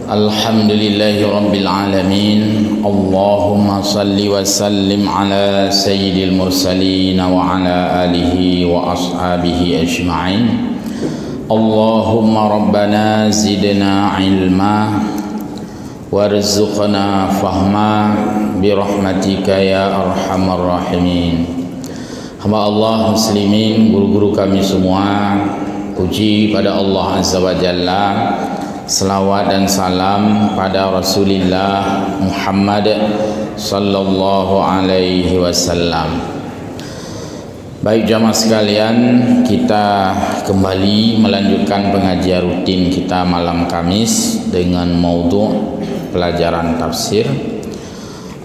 Alhamdulillahi Rabbil Alamin. Allahumma salli wa sallim ala sayyidil mursalin wa ala alihi wa ashabihi ajma'in. Allahumma rabbana zidna ilma warzuqna fahma birahmatika ya arhamar rahimin. Hamba Allah muslimin, guru-guru kami semua, puji pada Allah Azza wa Jalla, selawat dan salam pada Rasulullah Muhammad sallallahu alaihi wasallam. Baik jamaah sekalian, kita kembali melanjutkan pengajian rutin kita malam Kamis dengan maudhu' pelajaran tafsir.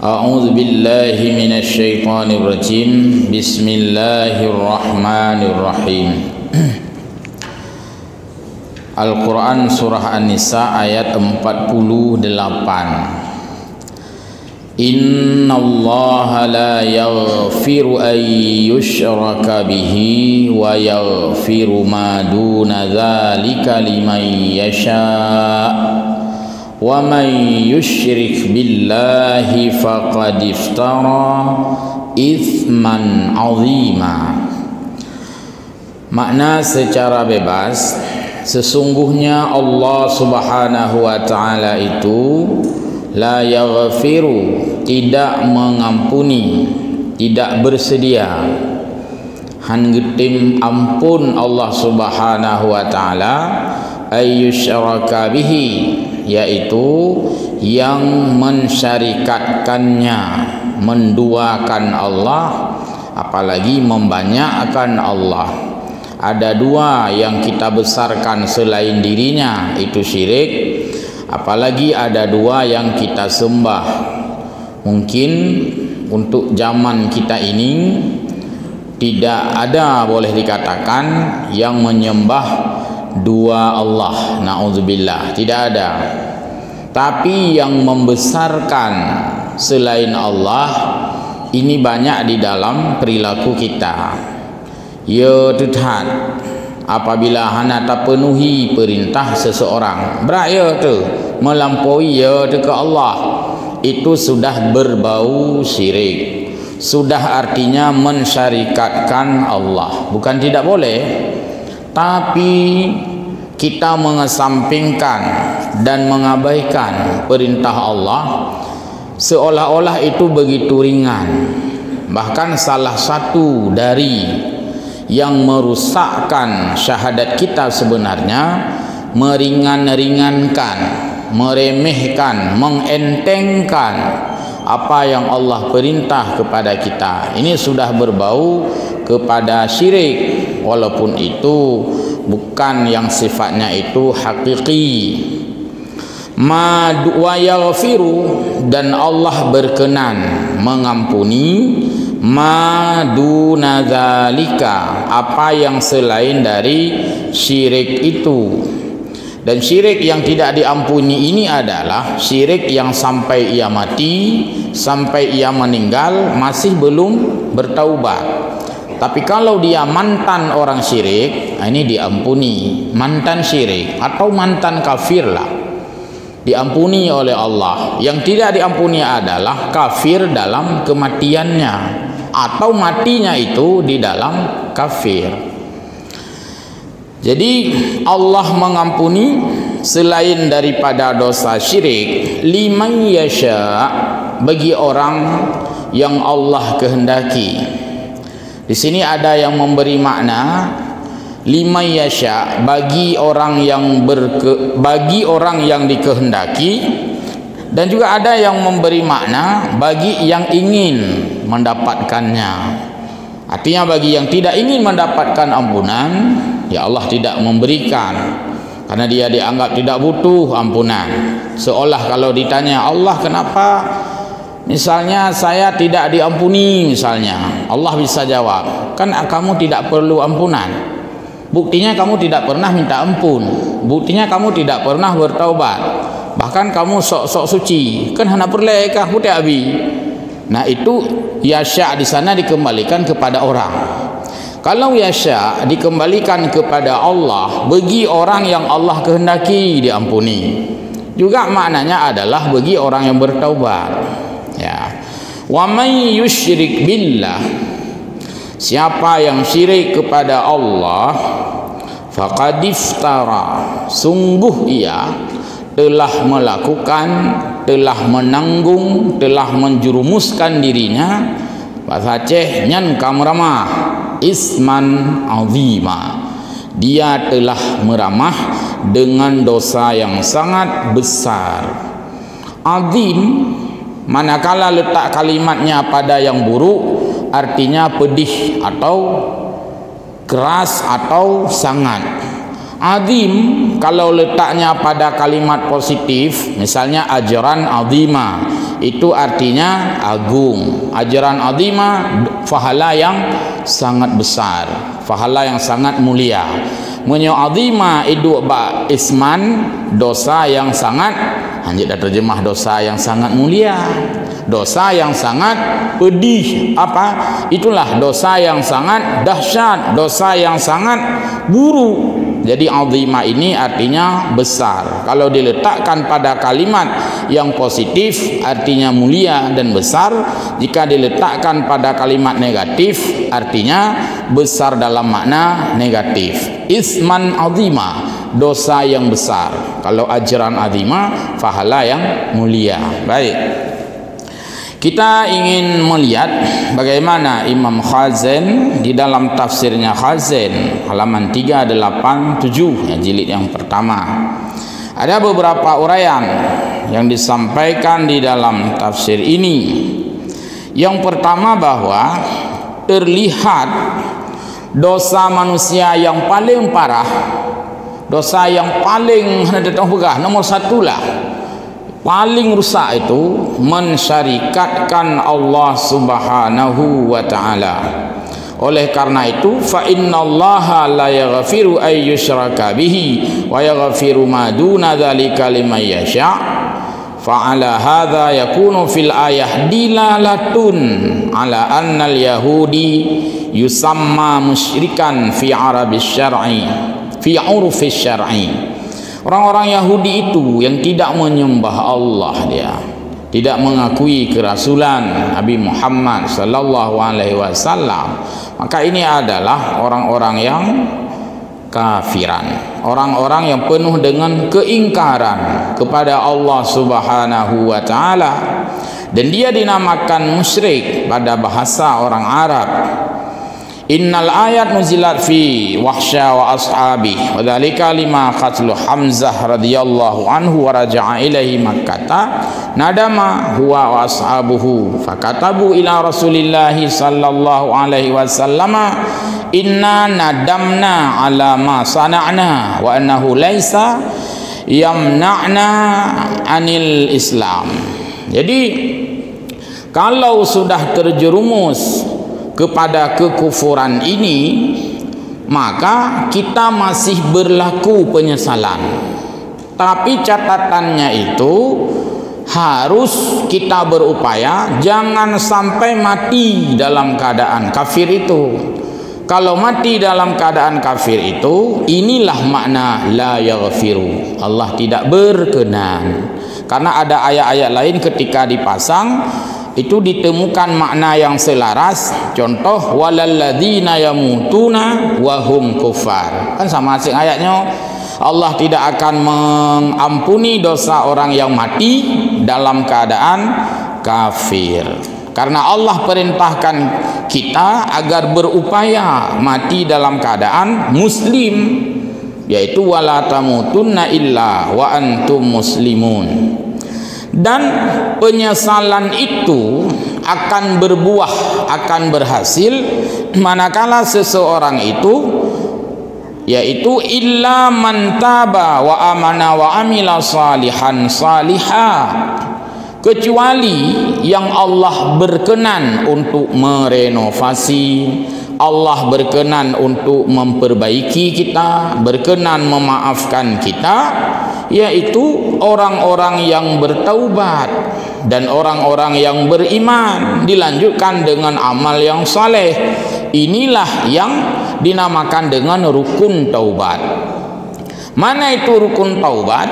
A'udzu billahi minasy syaithanir rajim. Bismillahirrahmanirrahim. Al-Quran Surah An-Nisa ayat 48. Inna Allah la yaghfiru an yushraka bihi wa yaghfiru ma duna dhalika liman yasha' wa man yushrik billahi faqad iftara ithman 'azima. Makna secara bebas, sesungguhnya Allah Subhanahu wa taala itu la yaghfiru, tidak mengampuni, tidak bersedia hanggetim ampun Allah Subhanahu wa taala ayyusyraka bihi, yaitu yang mensyarikatkannya, menduakan Allah, apalagi membanyakkan Allah. Ada dua yang kita besarkan selain dirinya, itu syirik. Apalagi ada dua yang kita sembah. Mungkin untuk zaman kita ini tidak ada, boleh dikatakan, yang menyembah dua Allah. Na'udzubillah, tidak ada. Tapi yang membesarkan selain Allah ini banyak di dalam perilaku kita. Ya Tuhan, apabila hana tak penuhi perintah seseorang, beraya tu melampaui ya tu ke Allah, itu sudah berbau syirik, sudah artinya mensyarikatkan Allah. Bukan tidak boleh, tapi kita mengesampingkan dan mengabaikan perintah Allah seolah-olah itu begitu ringan. Bahkan salah satu dari yang merusakkan syahadat kita sebenarnya meringan-ringankan, meremehkan, mengentengkan apa yang Allah perintah kepada kita. Ini sudah berbau kepada syirik, walaupun itu bukan yang sifatnya itu hakiki. Ma wa yaghfiru, dan Allah berkenan mengampuni ma duna dzalika, apa yang selain dari syirik itu. Dan syirik yang tidak diampuni ini adalah syirik yang sampai ia mati, sampai ia meninggal masih belum bertaubat. Tapi kalau dia mantan orang syirik, ini diampuni. Mantan syirik atau mantan kafir lah, diampuni oleh Allah. Yang tidak diampuni adalah kafir dalam kematiannya, atau matinya itu di dalam kafir. Jadi Allah mengampuni selain daripada dosa syirik liman yasha, bagi orang yang Allah kehendaki. Di sini ada yang memberi makna liman yasha, bagi orang yang bagi orang yang dikehendaki, dan juga ada yang memberi makna bagi yang ingin mendapatkannya. Artinya bagi yang tidak ingin mendapatkan ampunan, ya Allah tidak memberikan, karena dia dianggap tidak butuh ampunan. Seolah kalau ditanya, Allah kenapa misalnya saya tidak diampuni misalnya, Allah bisa jawab, kan kamu tidak perlu ampunan. Buktinya kamu tidak pernah minta ampun, buktinya kamu tidak pernah bertaubat, bahkan kamu sok-sok suci, kan hana perlekah putih abi. Nah itu yasya di sana dikembalikan kepada orang. Kalau yasya dikembalikan kepada Allah, bagi orang yang Allah kehendaki diampuni. juga maknanya adalah bagi orang yang bertaubat. Ya. Wa may yusyrik billah, siapa yang syirik kepada Allah, faqad iftara, sungguh ia telah melakukan, telah menanggung, telah menjerumuskan dirinya, bahasa Aceh nyan kamramah, isman azima, dia telah meramah dengan dosa yang sangat besar. Azim, manakala letak kalimatnya pada yang buruk, artinya pedih atau keras atau sangat. Azim kalau letaknya pada kalimat positif, misalnya ajran azima, itu artinya agung. Ajran azima, pahala yang sangat besar, pahala yang sangat mulia. Menyo azima itu ba isman, dosa yang sangat, anjir dah terjemah dosa yang sangat mulia, dosa yang sangat pedih, apa itulah dosa yang sangat dahsyat, dosa yang sangat buruk. Jadi azima ini artinya besar. Kalau diletakkan pada kalimat yang positif artinya mulia dan besar. Jika diletakkan pada kalimat negatif artinya besar dalam makna negatif. Isman azima, dosa yang besar. Kalau ajran azima, pahala yang mulia. Baik. Kita ingin melihat bagaimana Imam Khazin di dalam tafsirnya Khazin halaman 387 ya, jilid yang pertama. Ada beberapa uraian yang disampaikan di dalam tafsir ini. Yang pertama bahwa terlihat dosa manusia yang paling parah, dosa yang paling nomor satu lah, paling rusak itu mensyarikatkan Allah Subhanahu wa taala. Oleh karena itu, fa innallaha la yaghfiru ay yushraka bihi wa yaghfiru ma duna dzalika liman yasha. Fa ala hadza yakunu fil ayah dilalatun ala anna al yahudi yusamma musyrikan fi arabis syar'i, fi urfis syar'i. Orang-orang Yahudi itu yang tidak menyembah Allah, dia tidak mengakui kerasulan Nabi Muhammad sallallahu alaihi wasallam, maka ini adalah orang-orang yang kafiran, orang-orang yang penuh dengan keingkaran kepada Allah Subhanahu wa taala, dan dia dinamakan musyrik pada bahasa orang Arab. Innal ayat nuzilat fi Wahsya wa ashabi wa dzalika lima qatlu Hamzah radhiyallahu anhu wa raja'a ilaihi Makkah nadama huwa wa ashabuhu fakatabu ila Rasulillah sallallahu alaihi wasallam inna nadamna ala ma sana'na wa annahu laisa yamna'na anil Islam. Jadi kalau sudah terjerumus kepada kekufuran ini, maka kita masih berlaku penyesalan. Tapi catatannya itu harus kita berupaya jangan sampai mati dalam keadaan kafir itu. Kalau mati dalam keadaan kafir itu, inilah makna la yaghfiru, Allah tidak berkenan. Karena ada ayat-ayat lain ketika dipasang itu ditemukan makna yang selaras. Contoh walalladzina yamutuna wa hum kufar, kan sama asing ayatnya. Allah tidak akan mengampuni dosa orang yang mati dalam keadaan kafir, karena Allah perintahkan kita agar berupaya mati dalam keadaan muslim, yaitu wala tamutunna illa wa antum muslimun. Dan penyesalan itu akan berbuah, akan berhasil manakala seseorang itu, yaitu illa man taba wa amana wa amila salihan salihah, kecuali yang Allah berkenan untuk merenovasi, Allah berkenan untuk memperbaiki kita, berkenan memaafkan kita, yaitu orang-orang yang bertaubat dan orang-orang yang beriman, dilanjutkan dengan amal yang saleh. Inilah yang dinamakan dengan rukun taubat. Mana itu rukun taubat?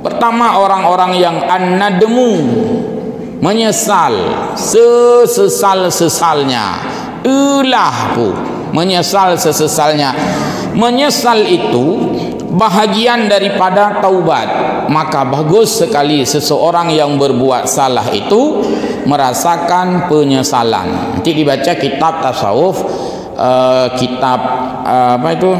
Pertama, orang-orang yang an-nadmu, menyesal sesesal-sesalnya, ilahku, menyesal sesesalnya. Menyesal itu bahagian daripada taubat. Maka bagus sekali seseorang yang berbuat salah itu merasakan penyesalan. Nanti dibaca kitab tasawuf, kitab apa itu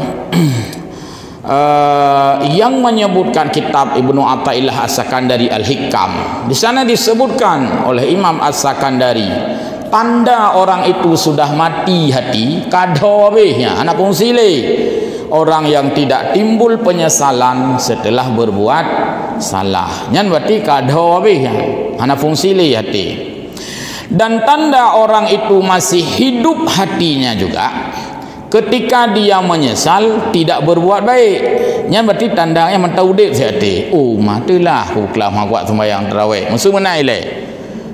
yang menyebutkan kitab Ibnu Athaillah As-Sakandari Al-Hikam. Di sana disebutkan oleh Imam As-Sakandari, tanda orang itu sudah mati hati kada habisnya anak fungsi le, orang yang tidak timbul penyesalan setelah berbuat salah. Nyan berarti kada habisnya anak fungsi le hati. Dan tanda orang itu masih hidup hatinya juga ketika dia menyesal tidak berbuat baik. Nya berarti tandanya mentaudik hati. Oh, matilah aku kelam buat sembahyang tarawih. Musuh menai le.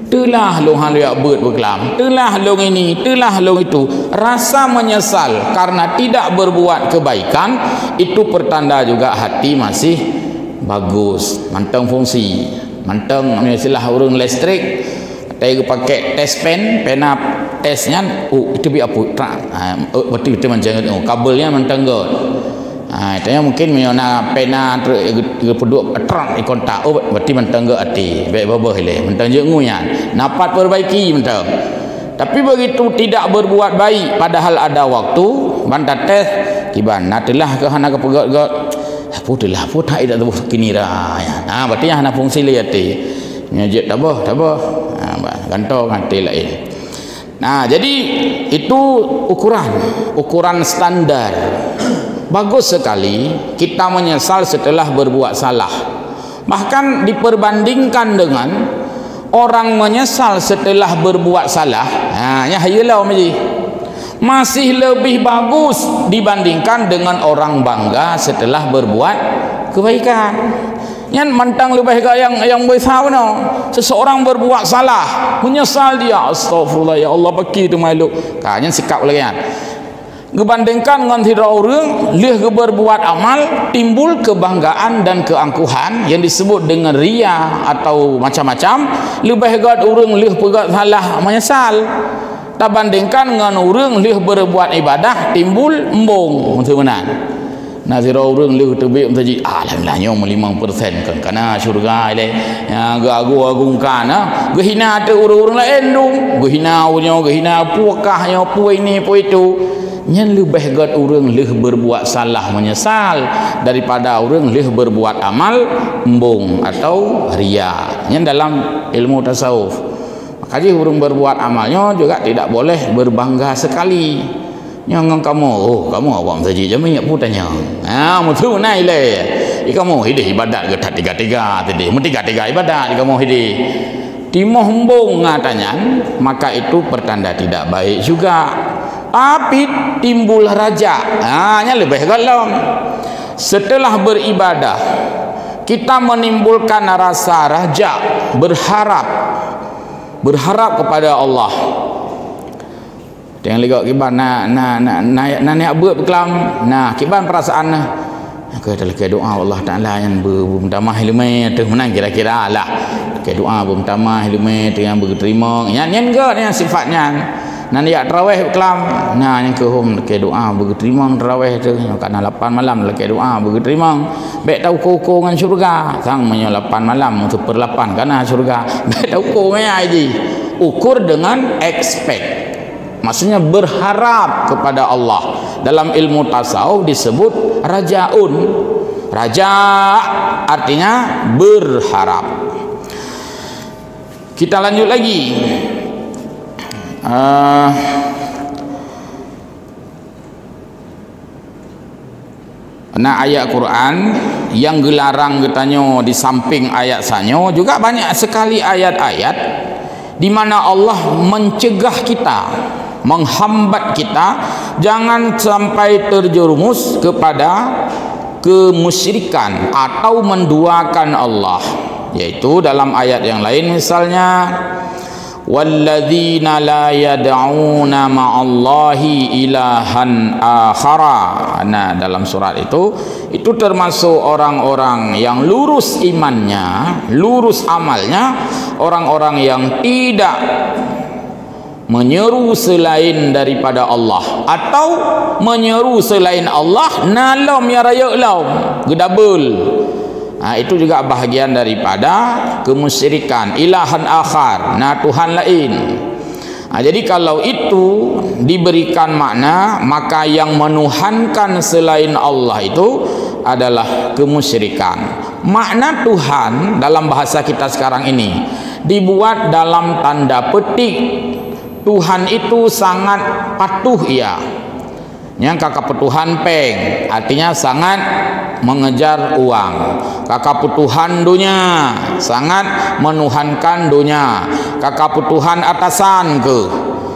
Telah long hal yak beut berkelam. Telah long ini, telah long itu. Rasa menyesal karena tidak berbuat kebaikan itu pertanda juga hati masih bagus, manteng fungsi. Manteng istilah urang listrik. Saya pakai tes pen, pena tesnya, itu bi apa? Berarti itu macam kabelnya mentenggut. Itu mungkin miona pena terpeduk terang kontak. Berarti mentenggut hati. Baik babah le, menteng jengunya. Dapat perbaiki menteng. Tapi begitu tidak berbuat baik, padahal ada waktu, bantah tes, kiban. Natilah ke hana ke pegot-got. Putihlah, putih tak tahu kini dah. Nah, berarti hana fungsi le hati. Nyajak tak apa. Gantong hati lain. Nah, jadi itu ukuran standar. Bagus sekali kita menyesal setelah berbuat salah. Bahkan diperbandingkan dengan orang menyesal setelah berbuat salah. Ya hayalah masih lebih bagus dibandingkan dengan orang bangga setelah berbuat kebaikan. Yang mentang lebih yang besar no. Seseorang berbuat salah, menyesal dia, astagfirullah ya Allah bagi itu malu. Kayaknya sikap lagi kan. Dibandingkan dengan tidak orang leh berbuat amal timbul kebanggaan dan keangkuhan yang disebut dengan ria atau macam-macam. Lebih gad orang leh pegat salah menyesal. Tak bandingkan dengan orang leh berbuat ibadah timbul embung teman. Nazira orang leh tebik menjadi alhamdulillah 5% kan kana syurga ile ya agung-agungkan gehina tu orang lain dong gehina puakahnya pu ini pu itu nyen lebih gad orang leh berbuat salah menyesal daripada orang leh berbuat amal embung atau ria. Nyen dalam ilmu tasawuf makanya orang berbuat amalnya juga tidak boleh berbangga sekali. Yang kamu awak saja jam minyak putanya. Mutu naik le. Kamu hidup ibadat ke tiga tadi. Tiga ibadat kamu hidup. Timoh hembung ngatanya, maka itu pertanda tidak baik juga. Tapi timbul raja. Nya lebih galam. Setelah beribadah, kita menimbulkan rasa raja, berharap kepada Allah. Yang ligak kiban nak buat berkelam. Nah, kiban perasaan kita lagi doa Allah Taala yang bertamah ilmu tu menang kira-kira lah. Ke doa bertamah ilmu tu yang berterima. Yang enggak yang sifatnya. Nan ya tarawih berkelam. Nah, yang ke home ke doa berterima tarawih tu karena 8 malam lagi doa berterima. Baik tahu ko dengan syurga. Sang menyo 8 malam untuk per 8 karena syurga. Baik tahu ko aji. Ukur dengan expect. Maksudnya berharap kepada Allah. Dalam ilmu tasawuf disebut rajaun. Raja artinya berharap. Kita lanjut lagi. Nah, ayat Quran yang gelarang katanya di samping ayat sanyo juga banyak sekali ayat-ayat di mana Allah mencegah kita, menghambat kita jangan sampai terjerumus kepada kemusyrikan atau menduakan Allah. Yaitu dalam ayat yang lain misalnya walladzina la yad'una ma'allahi ilahan akhara. Nah, dalam surat itu termasuk orang-orang yang lurus imannya, lurus amalnya, orang-orang yang tidak menyeru selain daripada Allah atau menyeru selain Allah nalom ya raya laum gedabul. Itu juga bahagian daripada kemusyrikan, ilahan akhar, Tuhan lain. Jadi kalau itu diberikan makna, maka yang menuhankan selain Allah itu adalah kemusyrikan. Makna Tuhan dalam bahasa kita sekarang ini dibuat dalam tanda petik. Tuhan itu sangat patuh ia. Yang kakak petuhan peng, artinya sangat mengejar uang. Kakak petuhan dunia, sangat menuhankan dunia. Kakak petuhan atasan ke,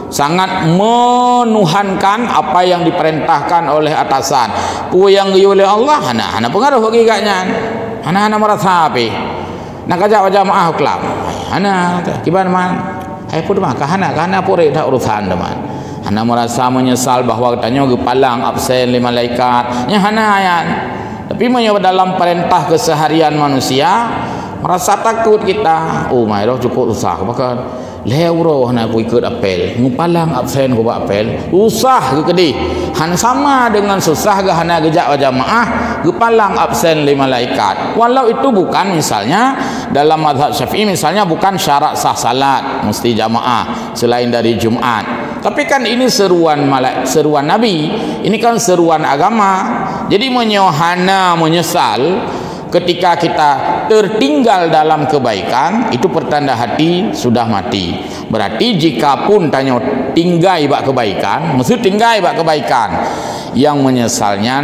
sangat menuhankan apa yang diperintahkan oleh atasan. Pu yang oleh Allah, anak pengaruh bagi kaknya. Anak merasa apa? Nak ajak jamaah kelam. Anak gimana man? Pun kahana pun dah urusan teman. Hana merasa menyesal bahawa katanya gepalang absen 5 malaikat. Hana ayat. Tapi dalam perintah keseharian manusia merasa takut kita. Oh my roh cukup usah bahkan leuro hana ku ikut apel. Ngupalang absen ku apel. Usah ke kedi. Han sama dengan susah ke hana gejak jamaah gepalang absen 5 malaikat. Walau itu bukan misalnya dalam mazhab Syafi'i misalnya bukan syarat sah salat mesti jamaah selain dari Jumat. Tapi kan ini seruan Nabi, ini kan seruan agama. Jadi menyohana menyesal ketika kita tertinggal dalam kebaikan itu pertanda hati sudah mati. Berarti jika pun tanya tinggai bak kebaikan, mesti tinggai bak kebaikan, yang menyesalnya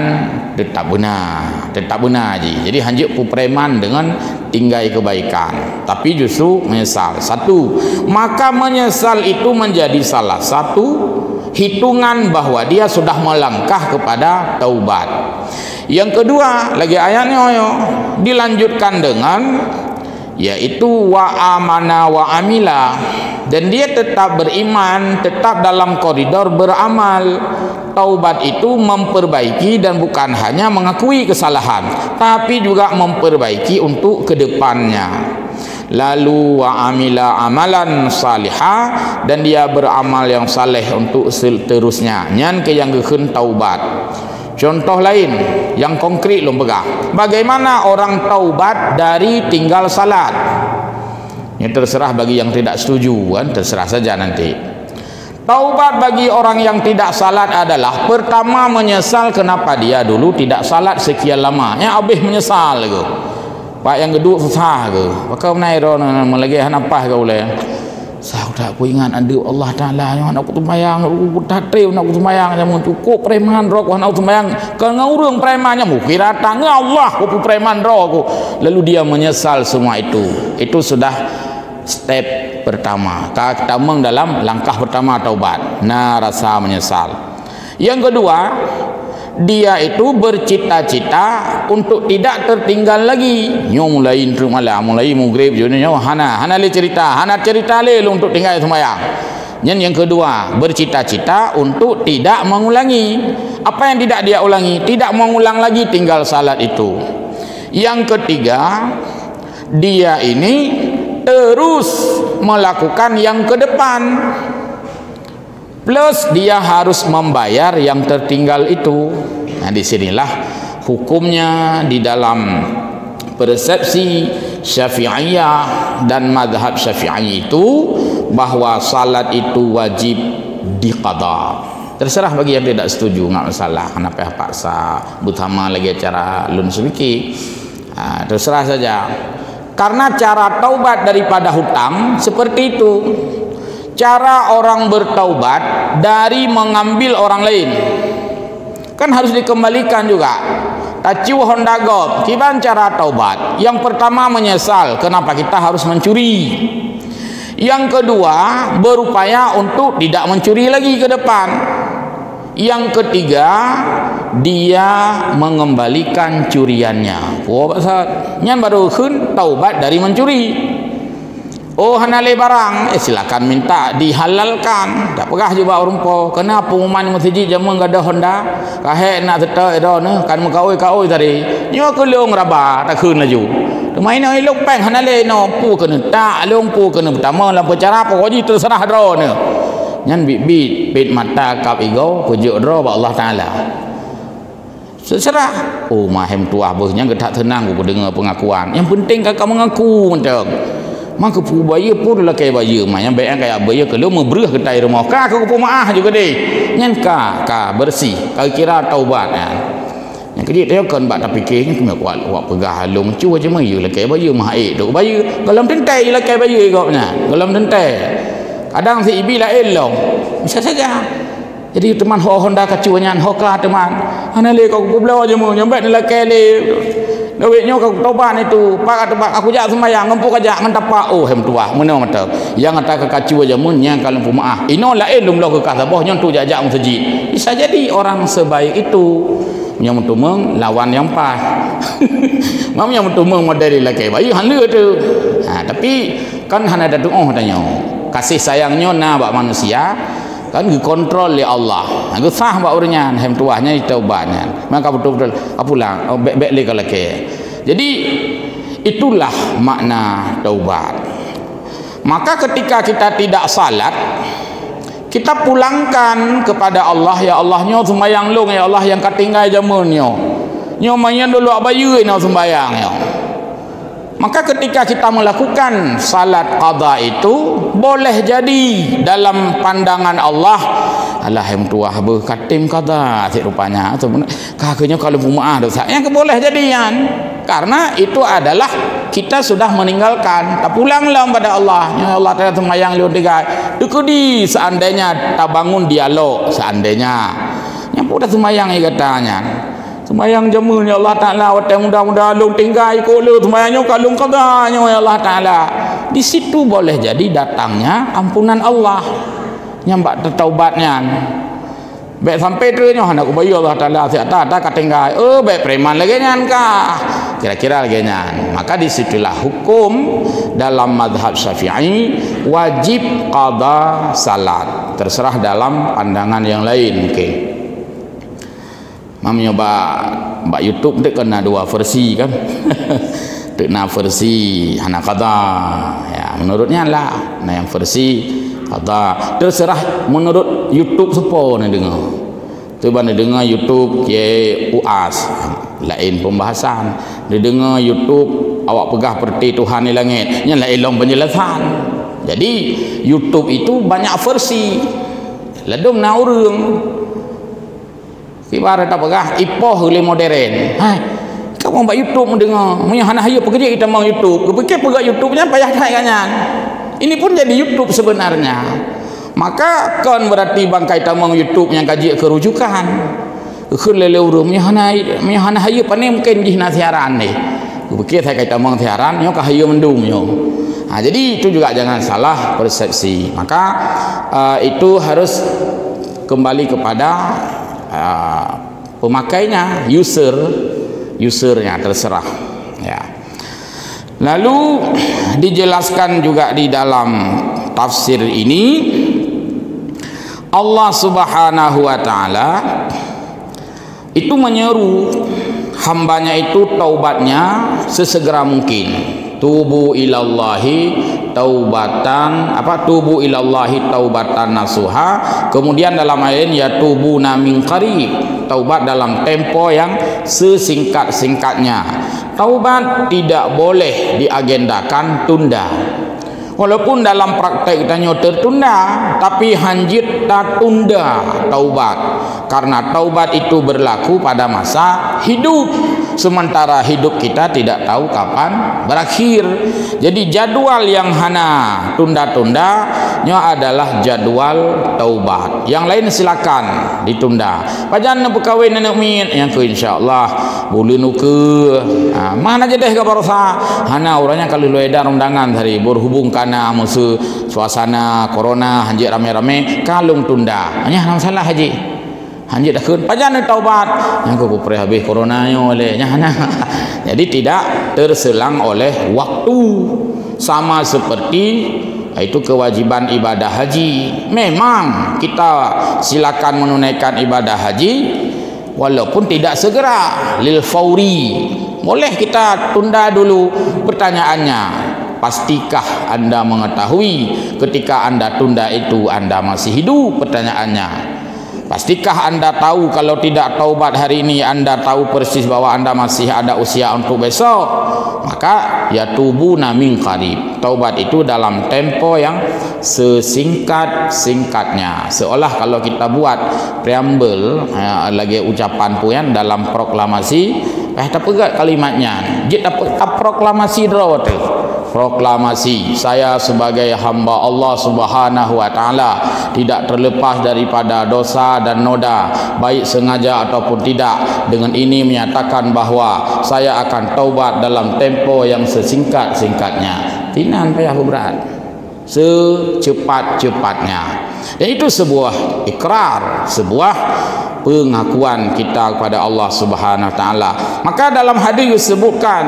tetap benar ji. Jadi hanjuk pu preman dengan tinggai kebaikan, tapi justru menyesal. Satu, maka menyesal itu menjadi salah satu hitungan bahwa dia sudah melangkah kepada taubat. Yang kedua, lagi ayatnya dilanjutkan dengan yaitu wa amana wa amila, dan dia tetap beriman, tetap dalam koridor beramal. Taubat itu memperbaiki dan bukan hanya mengakui kesalahan, tapi juga memperbaiki untuk kedepannya. Lalu wa amila amalan salihah, dan dia beramal yang saleh untuk seterusnya. Nyan ke yang geun taubat. Contoh lain yang konkret lo pegang. Bagaimana orang taubat dari tinggal salat? Ini terserah bagi yang tidak setuju kan, terserah saja nanti. Taubat bagi orang yang tidak salat adalah pertama menyesal kenapa dia dulu tidak salat sekian lama. Yang habis menyesal ke. Pak yang kedua susah ke. Pakau naik ron lagi apa ke boleh. Saya tak aku ingat ada Allah Taala yang nak sembahyang, tatreu nak sembahyang yang cukup preman rok nak sembahyang. Kalau urang premannya mukira tang Allah ku preman rok. Lalu dia menyesal semua itu. Itu sudah step pertama. Kita dalam langkah pertama taubat. Rasa menyesal. Yang kedua, dia itu bercita-cita untuk tidak tertinggal lagi. Nyo mulai malam, mulai maghrib nyo hana le cerita le untuk tinggal sembahyang. Yang kedua, bercita-cita untuk tidak mengulangi. Apa yang tidak dia ulangi? Tidak mengulang lagi tinggal salat itu. Yang ketiga, dia ini terus melakukan yang ke depan, plus dia harus membayar yang tertinggal itu. Nah, disinilah hukumnya di dalam persepsi Syafi'iyah dan madhab Syafi'i itu bahwa salat itu wajib diqada. Terserah bagi yang tidak setuju, nggak masalah. Kenapa paksa utama lagi acara lun sedikit, terserah saja. Karena cara taubat daripada hutang seperti itu. Cara orang bertaubat dari mengambil orang lain kan harus dikembalikan juga. Taciu Honda Gob, kiban cara taubat? Yang pertama menyesal kenapa kita harus mencuri. Yang kedua berupaya untuk tidak mencuri lagi ke depan. Yang ketiga dia mengembalikan curiannya. Nyan baru khun taubat dari mencuri. Oh hanale barang, silakan minta dihalalkan. Tak pegah juga rumpo. Kena pengumuman masjid jamu enggak ada Honda. Kahek nak tetek dah ne, kan mengkawai tadi. Nyo kelong raba tak keun laju. Main ai long peng hanale no pu kena tak long pu kena pertama lampu cara pokoknya terserah dro ne. Nyan bit mata kap ego pujuk dro ba Allah Taala. Terserah. Oh mahem tuah behnya gedak tenang ku dengar pengakuan. Yang penting kakak mengaku mentang. Maka pu baya pun lah kayak baya mah yang baik kayak baya kalau memberah kedai rumah ka aku pun maaf juga deh nyan ka bersih ka kira taubat kan yang kecil dia kan bak tak fikirnya kena kuat buat pegah halung cu aja mah lah kayak baya mah duk baya dalam tentai lah kayak baya gopnya dalam tentai kadang si ibi lah elong bisa saja jadi teman Honda kacuannya hoka teman ana le kau kublau aja mah nyambat lah kayak le Dawiknya kau taubat itu, pak aku jak sembahyang, ngempuk aja ngentapa oh hem tua, mana mata. Yang kata kekacu aja mun yang kalau maaf. Ino lain lum lo ke kata boh nyon tu jajak masjid. Bisa jadi orang sebaik itu yang mentumeng lawan yang pas. Mam yang mentumeng model laki bayi handa tu. Tapi kan hana ada doa tanya. Kasih sayangnya na bak manusia kan dikontrol oleh Allah. Aku sah bak urnya hem tuahnya taubatnya. Maka betul-betul apulang bek le kalake. Jadi itulah makna taubat. Maka ketika kita tidak salat kita pulangkan kepada Allah, ya Allah nyo sembayang long, ya Allah yang katinggal jamun nyo. Nyo mayan dulu abayu nyo sembayang nyo. Maka ketika kita melakukan salat qada itu boleh jadi dalam pandangan Allah alah hem tuah berkatim qada si rupanya kakaknya kalau maaf dosa yang boleh jadian karena itu adalah kita sudah meninggalkan tak pulanglah pada Allah ya Allah telah sembahyang liun tiga dekudi seandainya tak bangun dialog seandainya yang udah sembahyang katanya sembahyang jamunya Allah Ta'ala mudah-mudahan long tinggal ikut lu sembahyangnya kalung qadanya ya Allah Ta'ala di situ boleh jadi datangnya ampunan Allah nyambak taubatnya baik sampai terusnya hendak ubayu Allah Ta'ala siata tak tinggal baik preman lagi nyan kah kira-kira lagi nyan maka disitulah hukum dalam mazhab Syafi'i wajib qada salat terserah dalam pandangan yang lain Mam nyoba mbak YouTube tu kena dua versi kan. Kena versi hana qada. Ya, menurutnya lah. Nah yang versi qada terserah menurut YouTube siapa nak dengar. Tu bana dengar YouTube ke UAS lain pembahasan. Dia dengar YouTube awak pegah perti Tuhan di langit. Nya lain long penjelasan. Jadi YouTube itu banyak versi. Ledum na urang ibarat apa kah ipoh oleh modern kamu buat YouTube mendengar punya hana hayu pekerja kita mau YouTube kepikir pegak YouTube-nya payah kanyan ini pun jadi YouTube sebenarnya maka kan berarti bangkai tamang YouTube yang kaji kerujukan kelele urumnya hana hayu pane mungkin di nasiaran ni kepikir saya kait tamang siaran nyo ka hayu mendum nyo jadi itu juga jangan salah persepsi maka itu harus kembali kepada pemakainya usernya terserah ya. Lalu dijelaskan juga di dalam tafsir ini Allah Subhanahu wa taala itu menyeru hambanya itu taubatnya sesegera mungkin tubu ilallahi taubatan tubu ilallahi taubatan nasuha kemudian dalam ayat ya tubu min qarib taubat dalam tempo yang sesingkat-singkatnya taubat tidak boleh diagendakan tunda walaupun dalam praktek kita tertunda tapi hanjit tak tunda taubat karena taubat itu berlaku pada masa hidup sementara hidup kita tidak tahu kapan berakhir jadi jadwal yang hana tunda-tunda nya adalah jadwal taubat yang lain silakan ditunda pajan nak berkahwin nak mit yang ke insyaallah boleh nuke mana je deh kabarosa hana orangnya kalau lu edar undangan hari berhubung kana musuh suasana corona hanjit rame-rame kalung tunda hanya masalah haji hanjit dah kun pajan taubat yang ku pre habis coronanya olehnya hana jadi tidak terselang oleh waktu sama seperti itu kewajiban ibadah haji. Memang kita silakan menunaikan ibadah haji walaupun tidak segera, lil fauri. Boleh kita tunda dulu. Pertanyaannya, pastikah Anda mengetahui ketika Anda tunda itu Anda masih hidup? Pertanyaannya, pastikah Anda tahu kalau tidak taubat hari ini Anda tahu persis bahwa Anda masih ada usia untuk besok? Maka ya tubuna min qarib. Taubat itu dalam tempo yang sesingkat-singkatnya. Seolah kalau kita buat preambel lagi ucapan puyan dalam proklamasi, tak pegat kalimatnya. Kita proklamasi draw tu. Proklamasi, saya sebagai hamba Allah Subhanahu wa taala tidak terlepas daripada dosa dan noda, baik sengaja ataupun tidak. Dengan ini menyatakan bahwa saya akan taubat dalam tempo yang sesingkat-singkatnya. Tinan payah berat, secepat-cepatnya. Dan itu sebuah ikrar, sebuah pengakuan kita kepada Allah Subhanahu wa taala. Maka dalam hadis disebutkan,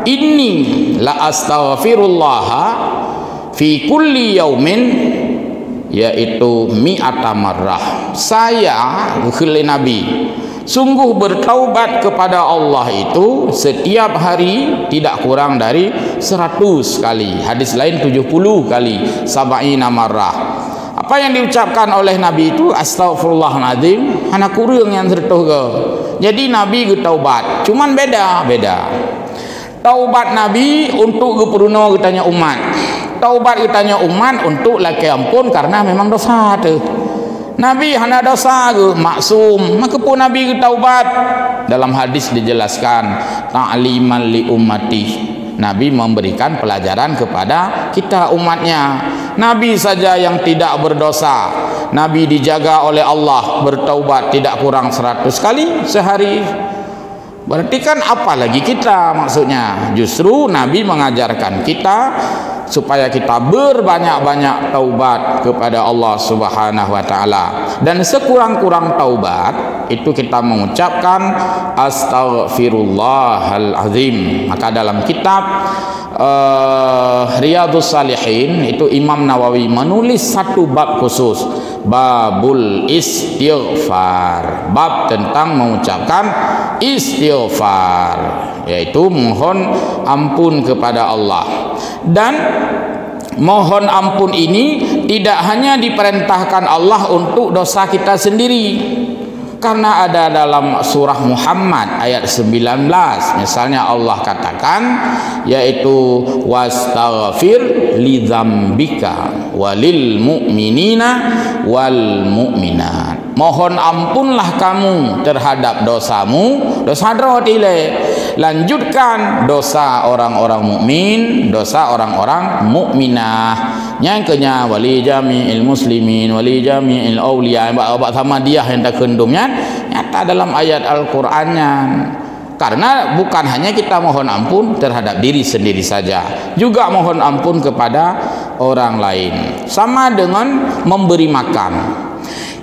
inni la astaghfirullah fi kulli yaumin, yaitu mi'ata marrah. Saya khilai Nabi sungguh bertaubat kepada Allah itu setiap hari tidak kurang dari 100 kali. Hadis lain 70 kali, sab'ina marrah. Apa yang diucapkan oleh Nabi itu astagfirullahaladzim, hana kurang yang sertuh ke. Jadi Nabi bertaubat, cuman beda. Taubat Nabi untuk geperuno ketanya umat. Taubat ketanya umat untuk laki ampun karena memang dosa tu. Nabi hana dosa ke, maksum. Maka pun Nabi bertaubat. Dalam hadis dijelaskan ta'liman li ummati. Nabi memberikan pelajaran kepada kita umatnya. Nabi saja yang tidak berdosa, Nabi dijaga oleh Allah bertaubat tidak kurang 100 kali sehari. Berarti kan apalagi kita, maksudnya justru Nabi mengajarkan kita supaya kita berbanyak-banyak taubat kepada Allah Subhanahu wa taala. Dan sekurang-kurang taubat itu kita mengucapkan astaghfirullahalazim. Maka dalam kitab Riyadhus Shalihin itu Imam Nawawi menulis satu bab khusus, babul istighfar, bab tentang mengucapkan istighfar, yaitu mohon ampun kepada Allah. Dan mohon ampun ini tidak hanya diperintahkan Allah untuk dosa kita sendiri, karena ada dalam surah Muhammad ayat 19 misalnya Allah katakan, yaitu wastaghfir lidzambika walil mu'minina wal mu'minat. Mohon ampunlah kamu terhadap dosamu, dosa dile. Lanjutkan dosa orang-orang mukmin, dosa orang-orang mukminah. Yang kenya wali jami'il muslimin, wali jami'il awliya, abad sama dia yang tak kendumnya nyata dalam ayat Al-Qur'annya. Karena bukan hanya kita mohon ampun terhadap diri sendiri saja, juga mohon ampun kepada orang lain. Sama dengan memberi makan.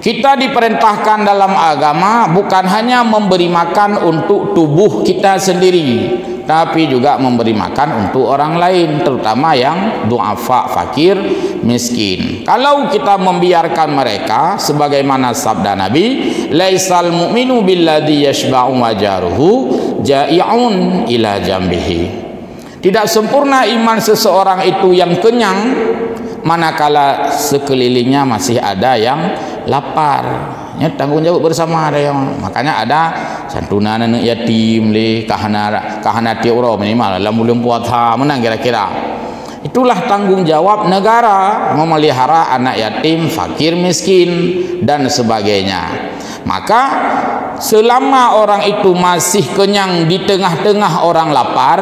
Kita diperintahkan dalam agama bukan hanya memberi makan untuk tubuh kita sendiri, tapi juga memberi makan untuk orang lain, terutama yang du'afa, fakir, miskin. Kalau kita membiarkan mereka, sebagaimana sabda Nabi, laisal mu'minu billadhi yashba'u wajaruhu ja'i'un ila jambihi. Tidak sempurna iman seseorang itu yang kenyang manakala sekelilingnya masih ada yang lapar. Ya, tanggung jawab bersama ada yang, makanya ada santunan anak yatim le kahana tiuro minimal dalam bulan puasa menang kira-kira. Itulah tanggung jawab negara memelihara anak yatim, fakir, miskin dan sebagainya. Maka selama orang itu masih kenyang di tengah-tengah orang lapar,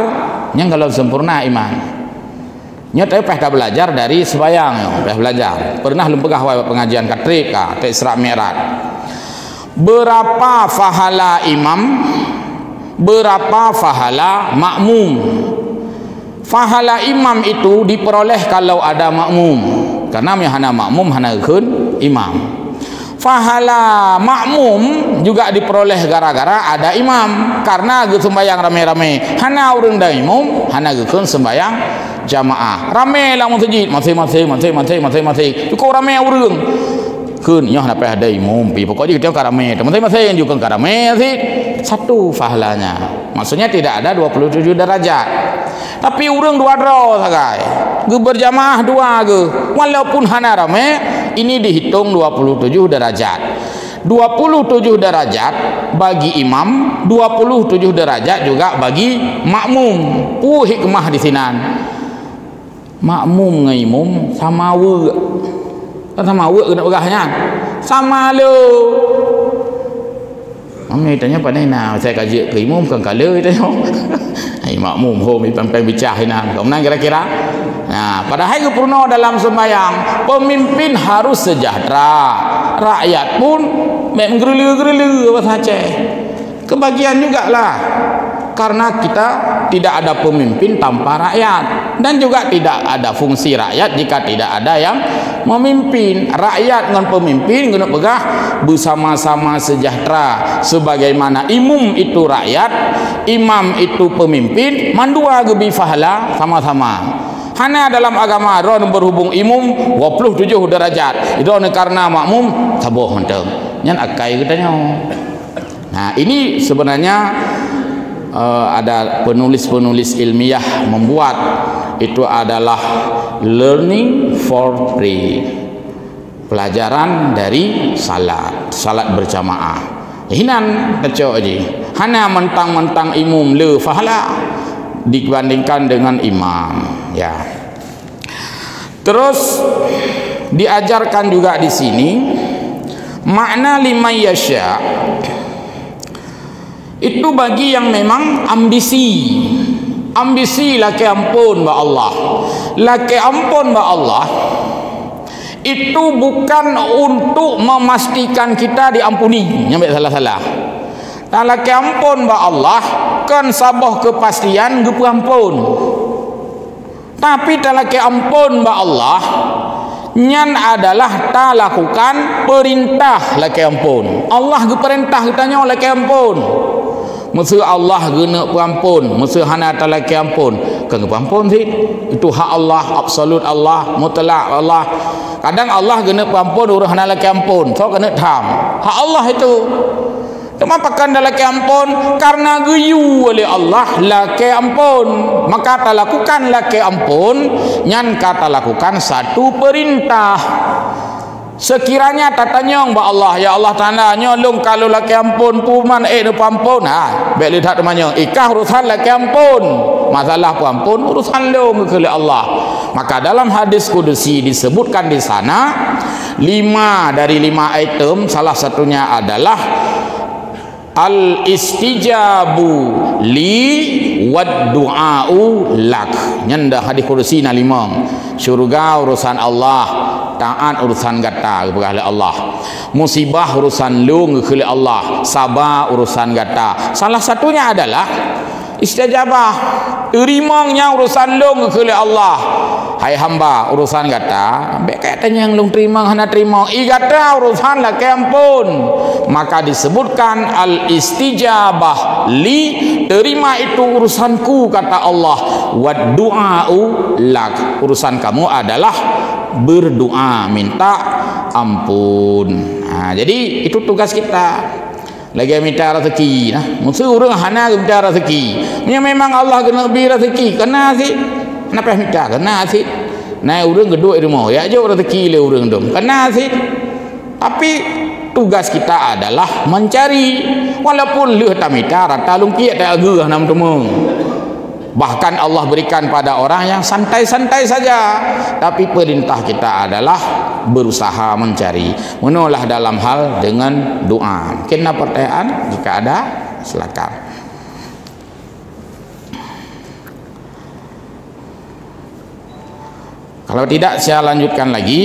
yang kalau sempurna iman. Nyata pernah belajar dari sembahyang, pernah belajar. Pernah lempegah pengajian katrika, Isra Mi'raj. Berapa fahala imam, berapa fahala makmum. Fahala imam itu diperoleh kalau ada makmum, karena hana makmum hana keun imam. Fahala makmum juga diperoleh gara-gara ada imam, karena sembahyang rame-rame hana urang da imam, hana keun sembahyang jamaah. Ramai lah masjid, masing-masing. Cukup ramai orang. Kun nyoh dapat ada imam pi. Pokoknya kita ramai. Masing-masing juga ramai sih. Satu pahalanya. Maksudnya tidak ada 27 derajat. Tapi orang dua draw sagai. Ge berjamaah dua ge. Walaupun hana ramai, ini dihitung 27 derajat. 27 derajat bagi imam, 27 derajat juga bagi makmum. Hikmah di sini. Makmum dengan imam sama we. Kan sama we kena berahnya. Sama lo. Mami tanya pada ina, saya kaji ke imam kan kala tanya. Hai makmum ho mi pempeng bicah ina. Kau menang kira-kira? Nah, padahal ke purna dalam sembahyang, pemimpin harus sejahtera. Rakyat pun menggerelu-gerelu apa saja. Kebagian jugalah. Karena kita tidak ada pemimpin tanpa rakyat, dan juga tidak ada fungsi rakyat jika tidak ada yang memimpin. Rakyat dengan pemimpin kena pegah bersama-sama sejahtera. Sebagaimana imam itu rakyat, imam itu pemimpin, mandua gebi fahala sama-sama. Hanya dalam agama ron berhubung imam 27 derajat. Itu karena makmum tabuh mantap. Nyan akai katanya. Nah, ini sebenarnya ada penulis-penulis ilmiah membuat itu adalah learning for free. Pelajaran dari salat berjamaah. Hinan kacau aja. Hanya mentang-mentang imam le fahala dibandingkan dengan imam. Ya. Terus diajarkan juga di sini makna liman yasha itu bagi yang memang ambisi laki ampun ba Allah. Laki ampun ba Allah itu bukan untuk memastikan kita diampuni, nyampe salah-salah. Nah, laki ampun ba Allah kan sabah kepastian ge ampun. Tapi talaki ampun ba Allah nyan adalah ta lakukan perintah laki ampun. Allah ge perintah kitanya laki ampun. Mesti Allah guna pengampun, mesti hana talaki ampun. Kan pengampun sih itu hak Allah, absolut Allah, mutlak Allah. Kadang Allah guna pengampun urang hana laki ampun. So kena tham. Hak Allah itu. Kenapa kan laki ampun? Karena geyu oleh Allah laki ampun. Maka ta lakukan laki ampun, nyan kata lakukan satu perintah. Sekiranya tatanya ba Allah, ya Allah Taala nyolong kalau laki ampun puman nu pampun. Ha, baik lihat temannya. Ikah urusan laki ampun. Masalah pampun urusan long ke Allah. Maka dalam hadis kudusi disebutkan di sana 5 dari 5 item, salah satunya adalah al-istijabu li wad du'a'u lak. Nyanda hadis kursi na 5. Syurga urusan Allah, taat urusan gata kepada Allah. Musibah urusan lung kepada Allah, sabar urusan gata. Salah satunya adalah istajabah, terimanya urusan lung kepada Allah. Hai hamba urusan gata, ambek katanya yang lung terima hana terima, i gata urusan laki ampun. Maka disebutkan al istijabah li, terima itu urusanku kata Allah. Wad du'a'u lak, urusan kamu adalah berdoa minta ampun. Nah, jadi itu tugas kita. Lagi minta rezeki, nah, mesti orang hana minta rezeki. Ini memang Allah kena beri rezeki, kena sih. Kenapa minta? Kena sih. Nah, orang geduk di rumah, ya jauh rezeki le orang dong. Kena sih. Tapi tugas kita adalah mencari, walaupun leh tak minta, rata lungkiat tak agak nam temung. Bahkan Allah berikan pada orang yang santai-santai saja. Tapi perintah kita adalah berusaha mencari. Menolak dalam hal dengan doa. Mungkin ada pertanyaan? Jika ada, silakan. Kalau tidak, saya lanjutkan lagi.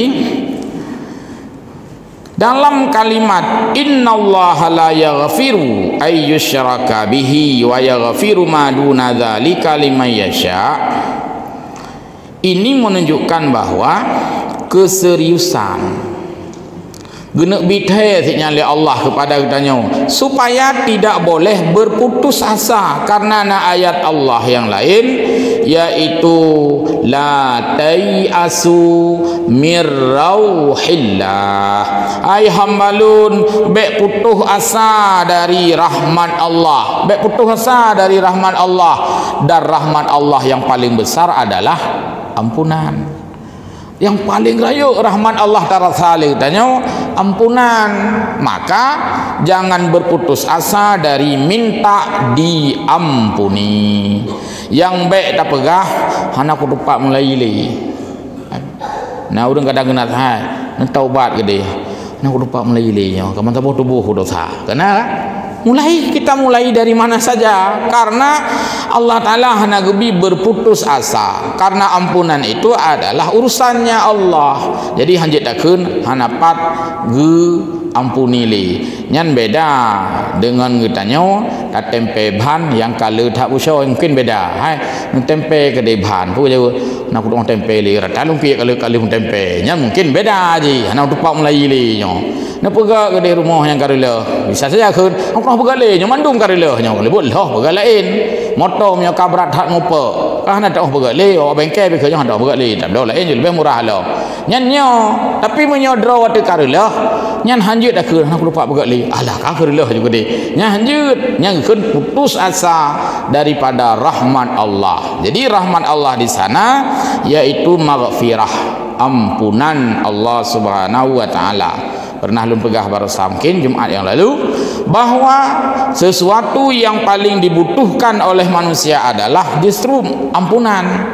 Dalam kalimat innallaha la yaghfiru ay yushraka bihi wa yaghfiru ma duna dzalika liman yasha, ini menunjukkan bahwa keseriusan guna bitai siknya oleh Allah kepada kitanya supaya tidak boleh berputus asa karena ayat Allah yang lain, yaitu la tai'asu mir rauhillah, ai hambalun bek putus asa dari rahmat Allah, bek putus asa dari rahmat Allah. Dan rahmat Allah yang paling besar adalah ampunan. Yang paling raya rahmat Allah Ta'ala salih tanya ampunan. Maka jangan berputus asa dari minta diampuni. Yang baik tak pegah hana aku tupak mulai li. Nah urang kadang kena hai, nak taubat ke dia. Nak aku tupak mulai li nya. Kamu tak boleh tubuh dosa. Kenapa? Kita mulai dari mana saja, karena Allah Ta'ala hana gebi berputus asa, karena ampunan itu adalah urusannya Allah. Jadi hanjit takun hana pat ge ampuni li. Nyan beda dengan ngetanya tak tempe ban yang kalau tak usah mungkin beda. Hai tempe ke depan pu je nak ku tempe li rata lumpi kalau tempe nyan mungkin beda je. Hana tupak mulai li nyo. Nak pegak ke di rumah yang karila. Bisa saja kun aku pegak le nyo mandung karila nyo. Lebut lah pegak lain. Motor punya kabrat hak ngopo. Kah nak dah pegak le, awak bengkel be kerja hendak pegak le. Tak ada lain je lebih murah lah. Nyan nyo tapi menyodro waktu karila. Nyan hanjut dah ke nak lupa pegak le. Alah kah karila juga de. Nyan hanjut, nyan kun putus asa daripada rahmat Allah. Jadi rahmat Allah di sana yaitu maghfirah, ampunan Allah Subhanahu wa taala. Pernah lum pegah baru samkin Jumaat yang lalu bahwa sesuatu yang paling dibutuhkan oleh manusia adalah justru ampunan.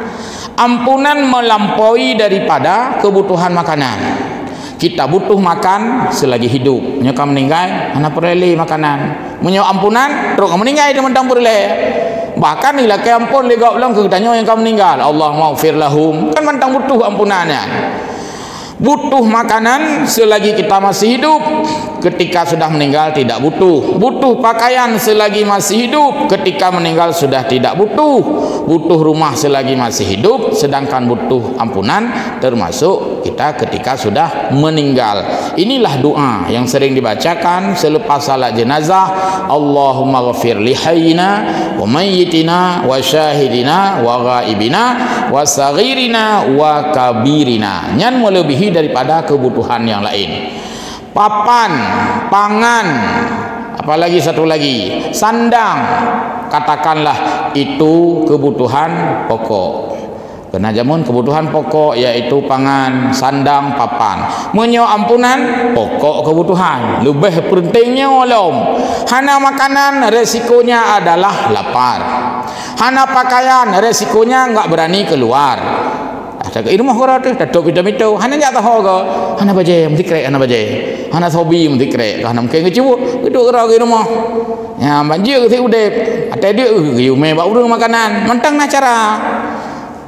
Ampunan melampaui daripada kebutuhan makanan. Kita butuh makan selagi hidup. Nya kam meninggal ana perele makanan. Menyo ampunan terus meninggal dia mentang perele. Bahkan ila ke ampun lega ulang ke tanya yang kam meninggal, Allah maghfir lahum. Kan mentang butuh ampunannya. Butuh makanan selagi kita masih hidup, ketika sudah meninggal tidak butuh. Butuh pakaian selagi masih hidup, ketika meninggal sudah tidak butuh. Butuh rumah selagi masih hidup, sedangkan butuh ampunan termasuk kita ketika sudah meninggal. Inilah doa yang sering dibacakan selepas salat jenazah. Allahumma ghafir li hayyina wa mayyitina wa syahidina wa ghaibina wa saghirina wa kabirina. Nyan melebihi daripada kebutuhan yang lain. Papan, pangan, apalagi satu lagi, sandang, katakanlah itu kebutuhan pokok. Kena jamun kebutuhan pokok yaitu pangan, sandang, papan. Menyo ampunan pokok kebutuhan. Lebih pentingnya ulum. Hana makanan resikonya adalah lapar. Hana pakaian resikonya enggak berani keluar. Ada ke rumah orang tu, datuk pita-pita, hana jak tahu ke, hana baje, mesti krek hana baje, hana hobi mesti krek, hana mungkin kecubuk, duduk orang ke rumah, ya banjir ke udep, ada dia, me bawa urang makanan, mentang nak cara,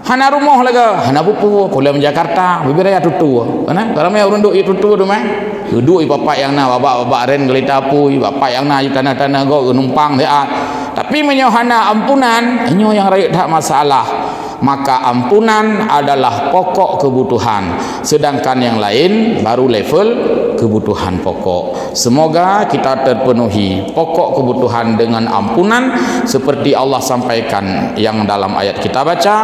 hana rumah lagi, hana pupu, pulang Jakarta, bibiraya tutu, mana, kalau me urang duduk tutu tu mah, duduk bapak yang na, bapak ren gelitapu, bapak yang na tanah-tanah go numpang dia, tapi menyohana ampunan, inyo yang rakyat tak masalah. Maka ampunan adalah pokok kebutuhan, sedangkan yang lain baru level kebutuhan pokok. Semoga kita terpenuhi pokok kebutuhan dengan ampunan seperti Allah sampaikan yang dalam ayat kita baca,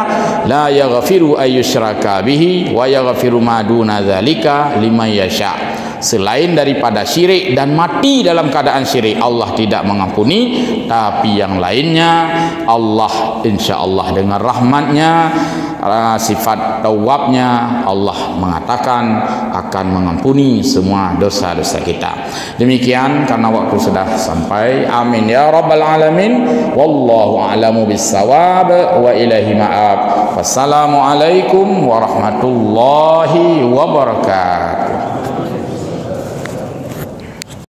la yaghfiru ayyusyraka bihi wa yaghfiru ma duna dzalika liman yasha. Selain daripada syirik dan mati dalam keadaan syirik, Allah tidak mengampuni, tapi yang lainnya Allah insya-Allah dengan rahmatnya, sifat tawabnya, Allah mengatakan akan mengampuni semua dosa-dosa kita. Demikian karena waktu sudah sampai. Amin ya rabbal alamin. Wallahu a'lamu bissawab wa ilaihi ma'ab. Wassalamualaikum warahmatullahi wabarakatuh.